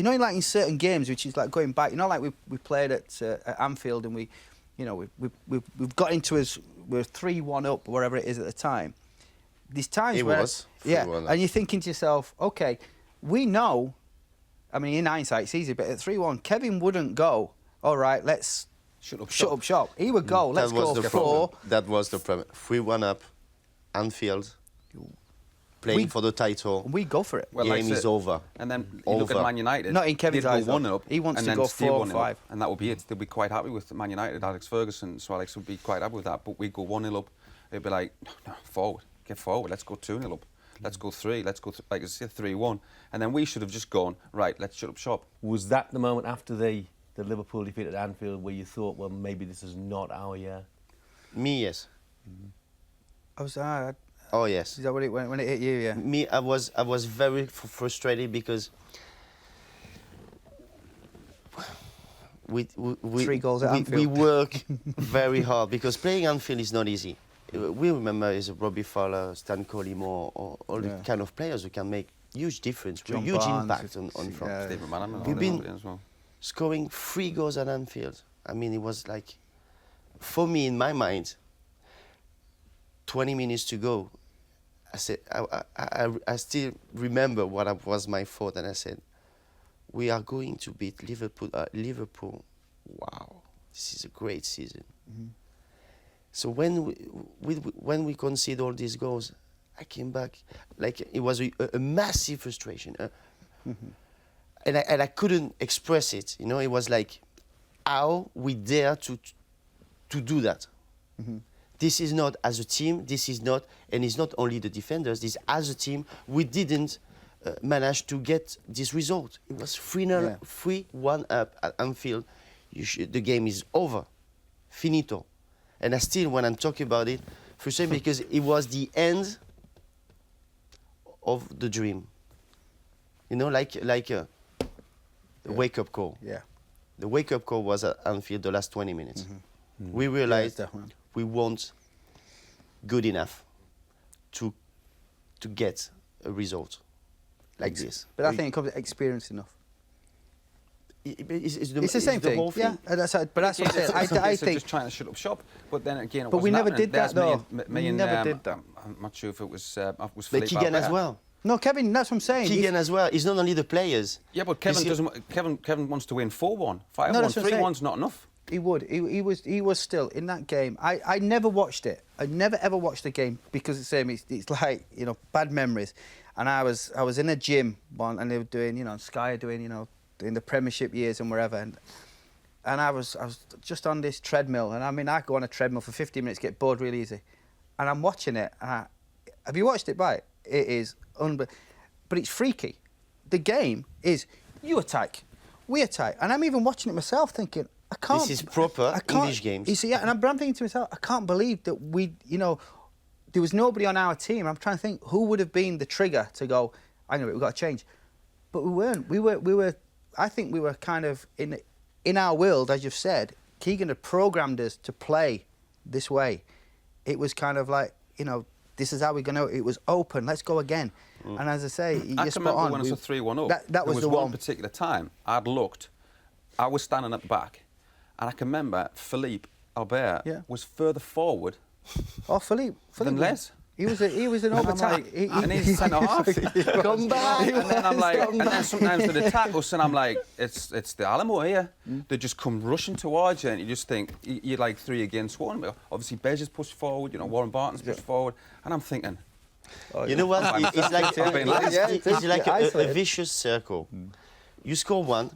you know, like in certain games, which is like going back. You know, like we played at Anfield, and we've got into we're 3-1 up, wherever it is at the time. These times where and you're thinking to yourself, okay, we know. I mean, in hindsight, it's easy, but at 3-1, Kevin wouldn't go, all right, let's shut up shop. He would go, let's go for 4. That was the problem. 3-1 up, Anfield, playing for the title. We go for it. Well, game is over. And then you look at Man United. Not in Kevin's eyes, 1 up. He wants to go 4 or 5. And that would be it. They'd be quite happy with Man United, Alex Ferguson. So Alex would be quite happy with that. But we'd go 1-0 up. It'd be like, no, forward. Get forward. Let's go 2-0 up. Let's go 3. Let's go, like I said, 3-1. And then we should have just gone, right, let's shut up shop. Was that the moment after the Liverpool defeat at Anfield where you thought, well, maybe this is not our year? Me, yes. I was, oh, yes. Is that what when it hit you, yeah? Me, I was very frustrated because we 3 goals at Anfield. We work very hard because playing Anfield is not easy. We remember is Robbie Fowler, Stan Collymore, or all the kind of players who can make huge difference, John huge Barnes, impact on front. We've been scoring 3 goals at Anfield. I mean, it was like, for me, in my mind, 20 minutes to go. I said, I still remember what was my thought, and I said, we are going to beat Liverpool. Liverpool, wow, this is a great season. So when we concede all these goals, I came back like it was a massive frustration, and I couldn't express it. You know, it was like, how we dare to do that. This is not as a team. This is not, and it's not only the defenders. This as a team, we didn't manage to get this result. It was 3-0, 3-1 up at Anfield. The game is over, finito. And I still, when I'm talking about it, frustrated because it was the end of the dream. You know, like a wake-up call. Yeah. The wake-up call was at Anfield the last 20 minutes. We realized we weren't good enough to get a result like this. But I think it comes with experience enough. It's the same thing. Whole thing. Yeah, that's what I said. I think just trying to shut up shop, but then again, it but we never did that though. We never did that. I'm not sure if it was But Philippe Keegan as well. No, Kevin. That's what I'm saying. Keegan as well. It's not only the players. Yeah, but Kevin doesn't. Kevin wants to win 4-1, 5-1, No, 3-1's not enough. He would. He was still in that game. I never watched it. I never ever watched the game because it's like, you know, bad memories. And I was in a gym and they were doing, you know, Sky are doing, you know, in the Premiership years and wherever, and I was just on this treadmill, and I mean I go on a treadmill for 15 minutes, get bored really easy, and I'm watching it. And have you watched it? It is unbelievable, but it's freaky. The game is you attack, we attack, and I'm even watching it myself, thinking I can't. This is proper English games. You see, yeah, and I'm thinking to myself, I can't believe that you know, there was nobody on our team. I'm trying to think who would have been the trigger to go, I know it, we've got to change, but we weren't. We were. I think we were kind of in our world, as you've said. Keegan had programmed us to play this way. It was kind of like, you know, this is how we're going to. It was open. Let's go again. And as I say, I can remember when it was a 3-1 up. That was the one particular time I'd looked. I was standing at the back, and I can remember Philippe Albert was further forward. Oh, Philippe than Les. He was an overtime. And he's centre half. Come back. And then I'm like, and then sometimes they attack us, and I'm like, it's the Alamo here. They just come rushing towards you, and you just think you're like 3 against 1. Obviously, Bez has pushed forward. You know, Warren Barton's pushed forward, and I'm thinking, you know what? It's like a vicious circle. You score 1,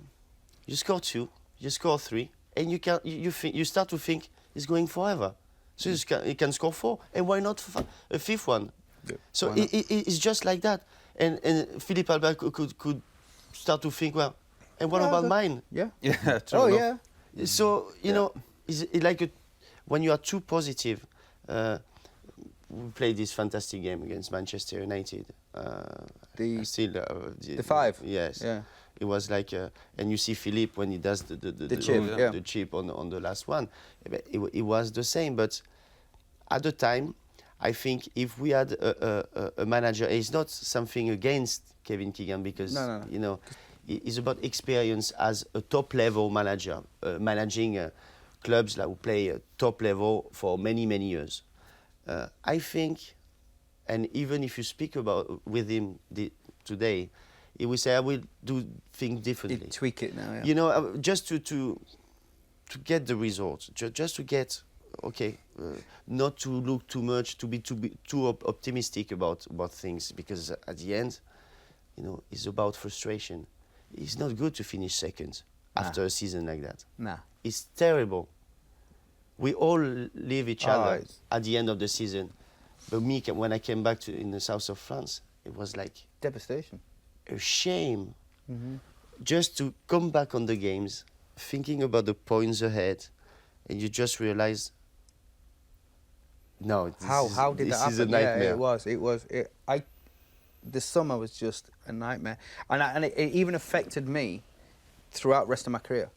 you score 2, you score 3, and you start to think it's going forever. So you can score 4, and why not a 5th one? Yeah, so it's just like that. And Philippe Albert could start to think, well, and what about mine? Yeah. Yeah. Oh yeah. So you know, it's like when you are too positive. We played this fantastic game against Manchester United. The 5. Yes. Yeah. It was like, and you see Philippe when he does the chip on the last one. It was the same, but at the time, I think if we had a manager, it's not something against Kevin Keegan because you know It's about experience as a top-level manager, managing clubs that will play top level for many, many years. I think, and even if you speak with him today, he will say, I will do things differently. He'd tweak it now, yeah. You know, just to get the results, just to get, not to look too much, to be too optimistic about things, because at the end, you know, it's about frustration. It's not good to finish second after a season like that. Nah. It's terrible. We all leave each other at the end of the season. But me, when I came back in the south of France, it was like devastation, a shame. Just to come back on the games, thinking about the points ahead, and you just realize, no, how did that happen? This is a nightmare. Yeah, it was. The summer was just a nightmare, and it even affected me throughout the rest of my career.